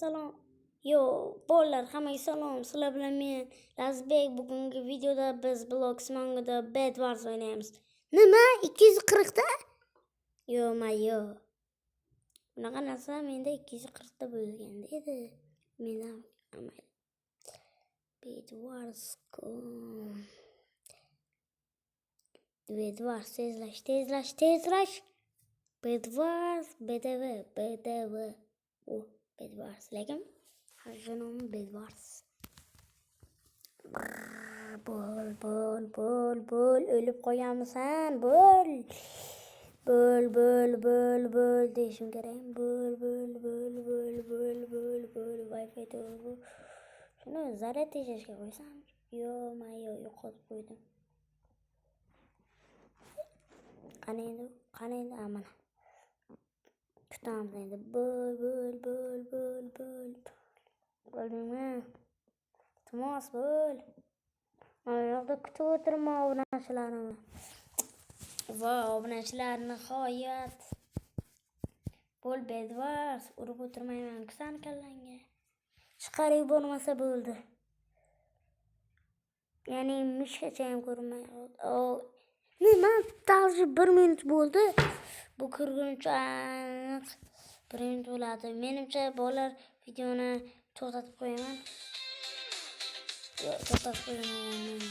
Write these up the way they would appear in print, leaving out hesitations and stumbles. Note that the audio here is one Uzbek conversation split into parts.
salom. Yo, bolalar, hammaga salom. Sizlar bilan men Lazbek. Bugungi videoda biz Blox Mango'da Bed Wars o'ynaymiz. Nima? 240 ta? Yo, mayo. Bunaqa narsa menda 240 ta bo'lgan edi. Menda amal. Bed Wars. Bed Wars tezlash. Bed Wars, BDV. Oh, Bed Wars. Lekin haqiqiy nomi Bed Wars. Bol. O'lib qo'yamisan, bol. Bol deyishim kerak. Bol. Wi-Fi to'g'ri. Shuni zaryad tejashga qo'ysam. Yo, yo'qotib qo'ydim. Qani endi mana. Kutamiz endi. Bol. Bo'ldingmi? Iltimos, bol. Mana yoqda kutib o'tirman obunachilarimni. Va obunachilar nihoyat. Bol Bed Wars. Urib o'tirmayman kusan kallangga. Chiqarib bo'lmasa bo'ldi. Ya'ni mushgacha ham ko'rinmay qoldi. Nima? Dalji 1 minut bo'ldi. Bu kirguncha aniq 1 minut bo'ladi. Menimcha bolalar videoni to'xtatib qo'yaman. Yo'q, to'xtatib qo'yaman.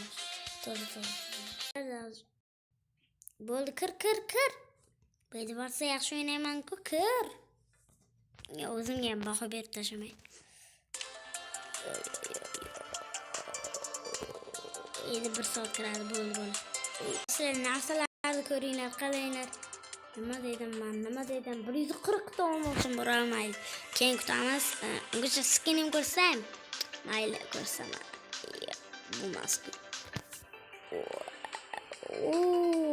Bo'ldi, kir. Bed Wars'da yaxshi o'ynayman-ku, kir. Yo, o'zimga ham baho berib tashamay. Endi 1 soat kiradi, bo'ldi. Sizlar narsalarni ko'ringlar, qaranglar. Nima dedim? 140 ta olmoqchim borolmaydi. Keyin kutamiz. Ungacha skinim ko'rsam. Mayli, ko'rsaman. Bo'lmasdi.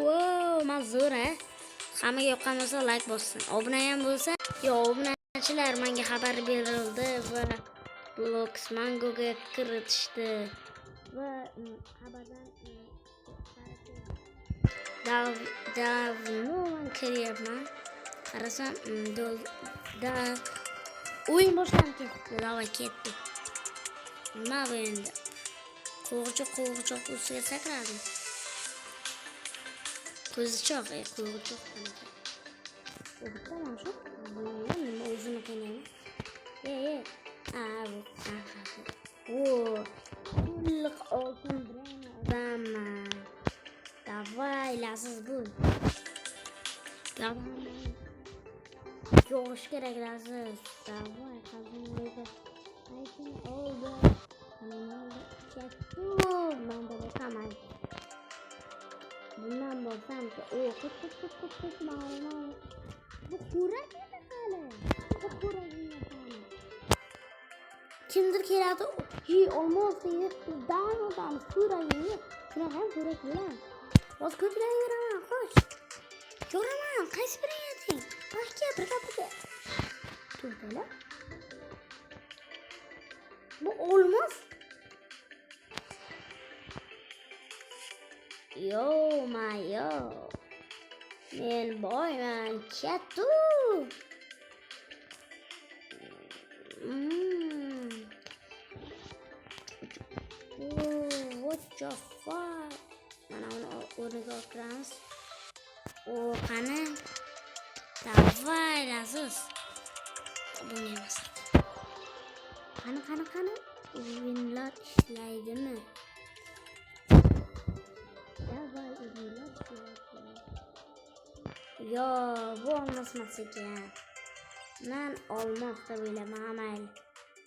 Wow, mazur, ha? Hammaga yoqqan bo'lsa like bossin. Obuna ham bo'lsa, obunachilar menga xabar berildi va Blox Mango'ga kiritishdi. Va xabardan davno kiryapman. Qarasam, o'yin boshlanib ketdi. Davay ketdi. Nima bu endi? Qo'g'irchoq ustiga sakradim. Qo'zichoq. Tamam shu. Nima o'zini qiynayman. To'liq oltin bilan odamman. Davay, laziz bo'l. Yo'g'ish kerak laziz. Davay, qazinlaydi. Ayting oldi. Manda bosaman. Bundan bosam ki qut ma'lum. Bu xurak edi hali. Kimdir keladi, olmos deydi, davom xurakni. Shuna ham xurak bilan. O'z ko'pdan yuraman, xo'sh. Yuraman, qaysi bilan yating? Boshqa bir gapiga. To'g'ri. Bu olmos. Yo, mayo. Men boyman, chatu. What the fuck? Mana uni o'rniga o'tiramiz. Qani? Davay, laziz. Bunga emas. Qani? O'yinlar ishlaydimi? Davay, o'yinlar ishlaydi. Yo, bu olmasmas ekan. Men olmoqda o'ylaman, mayli.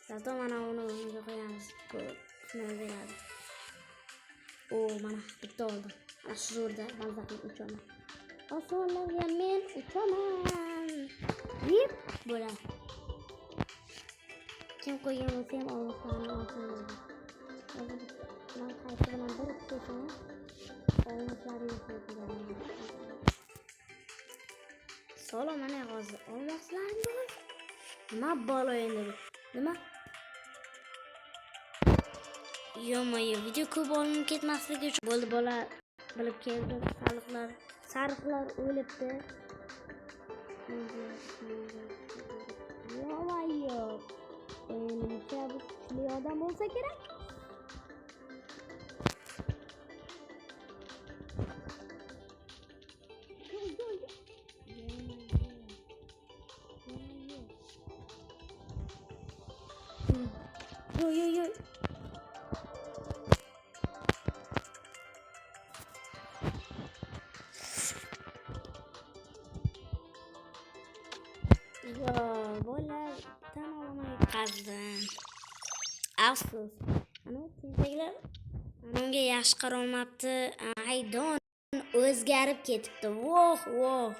Zato mana uni o'rniga qo'yamiz. Shuni beradi. Mana bitta oldim. Mana shu zo'rda mazaqni uchaman. Osonlarga men uchaman. Yep, bo'ladi. Kim qo'ygan bo'lsa ham olmasani olsin. Men qaysi bilan bir tutsam, olmaslarni yo'qotgan. Salom, mana hozir olmoqchilaring bor. Nima bola endi bu? Nima? Yo-mayo, video ko'p olinib ketmasligi uchun bo'ldi, bola bilib keldi. Sariqlar o'libdi. Yo-mayo. bo'lsa kerak. Yo. Bola tamamen qazdim. Afsus. Ana tentaklar menga yaxshi qarolmabdi. Haydon o'zgarib ketibdi. Voh.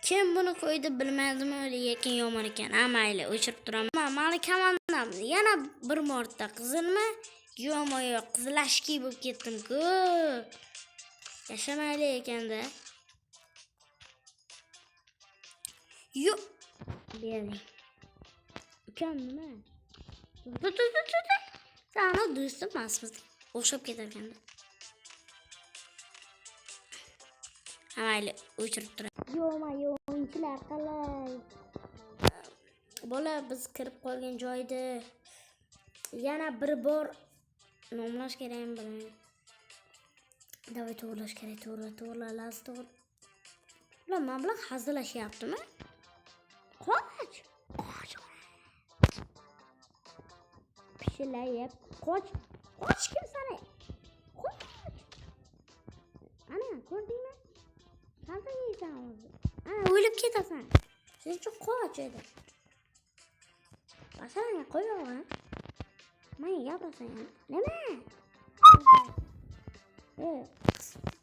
Kim buni qo'ydi bilmadimi, lekin yomon ekan. Mayli, o'chirib turaman. Mali komandam yana bir marta qizilmi? Yo'q, qizilashki bo'lib ketdim-ku. Yashamayli ekanda. Yo'q. Bering. Ukam nima? Sana do'stim emasmiz. O'xshab ketarganda. Mayli, o'chirib turaman. Yo'q, o'yinchilar qalay. Bola biz kirib qolgan joyda yana bir bor nomlash kerakmi bilmayman. Davay to'g'irlash kerak, to'g'ri, lazim to'g'ri. Ular men bilan hazillashyaptimi? Qoch. Pishilayib, qoch kim sana? Qoch. Ana, ko'rdingmi? Qanday yeysan o'zi? Ana, o'lib ketasan. Sen uchun qoch edi. Basaranga qo'yog'a. Men gapirasan yana. Nima?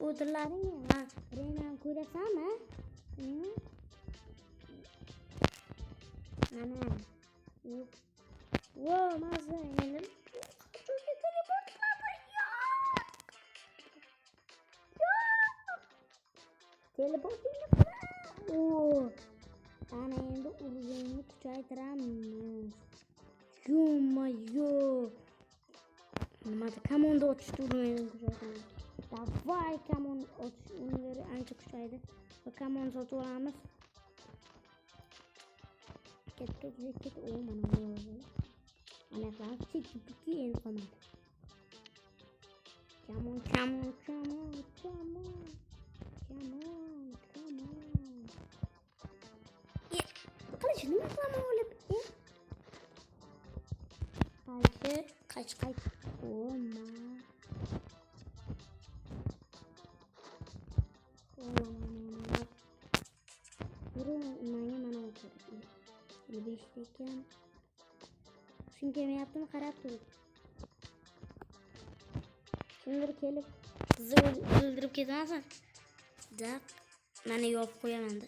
O'tirlaring men Renan ko'rasanmi? Ana. Vo, mazza endi. Teleportingni qila. Ana endi urg'unni kuchaytiramiz. Yo. Nimada kommanda o'tishni urg'unni kuchaytiramiz. Davay kommanda o'tish unveri ancha kuchaydi. Va kommanda sotib olamiz. Ket. O mana bu. Ana qilamiz. Chiki endi qolmadi. Come on. Qilish nima qilaman o'lib? Qayt. Oma. Mana o'tirib. Beshta ekan. Shunga kelmayaptimi? Qarab tur. Kimdir kelib bizni o'ldirib ketmasin deb meni yopib qo'yaman-da.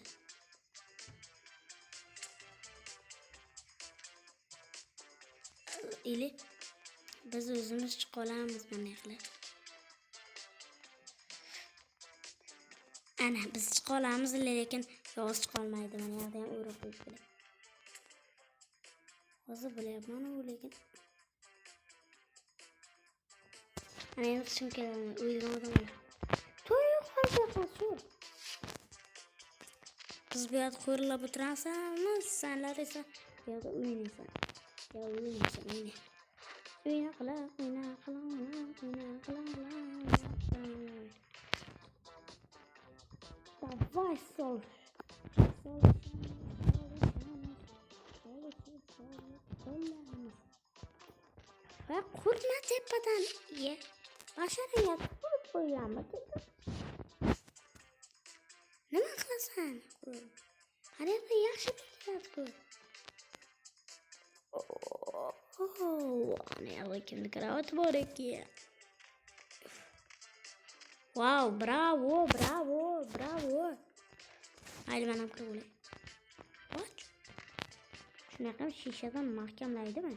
Ili biz o'zimiz chiqa olamiz bunday qilib. Ana biz chiqa olamiz, lekin yolg'iz chiqa olmaydi. Mana yerda ham o'rib qo'yib kerak. Hozir bilyapman u lekin. Ana endi qishim keladi. O'ylagan odamlar. To'yib qolgan. Biz bu yerda qo'rilib o'tiramiz, senlar esa bu yerda o'ynaysan. O'yna qila. Davay sol. Va qurma tepadan ye. Basharaga qurib qo'yganman. Nima qilasan? Qarayapman, yaxshi keladi-ku. Ana kimni karavot bor ekan. Wow, bravo. Mayli, men ham kirib olay. Och. Shunaqa shishadan mahkamlaydimi?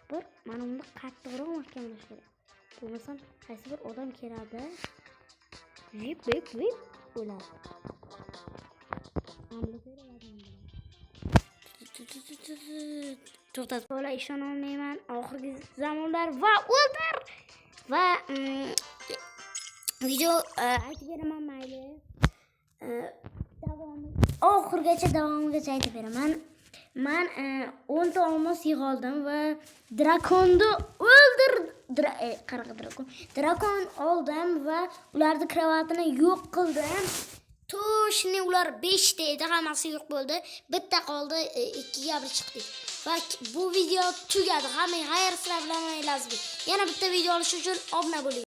Bir mana uni qattiqroq mahkamlash kerak. Bo'lmasam qaysi bir odam keladi. Vip o'ladi. To'xtat, bola, ishona olmayman. Oxirgi zamonlar va o'ldir. Va video aytib beraman, mayli. Oxirgacha davomigacha aytib beraman. Men 10 ta olmos yig'oldim va drakonni drakon oldim va ularning kravatini yo'q qildim. To'shni ular 5 ta edi, hammasi yo'q bo'ldi. Bitta qoldi, 2 ga 1 chiqdi. Va bu video tugadi. Hamma xayr sizlar bilan Lazbi. Yana bitta video olish uchun obuna bo'ling.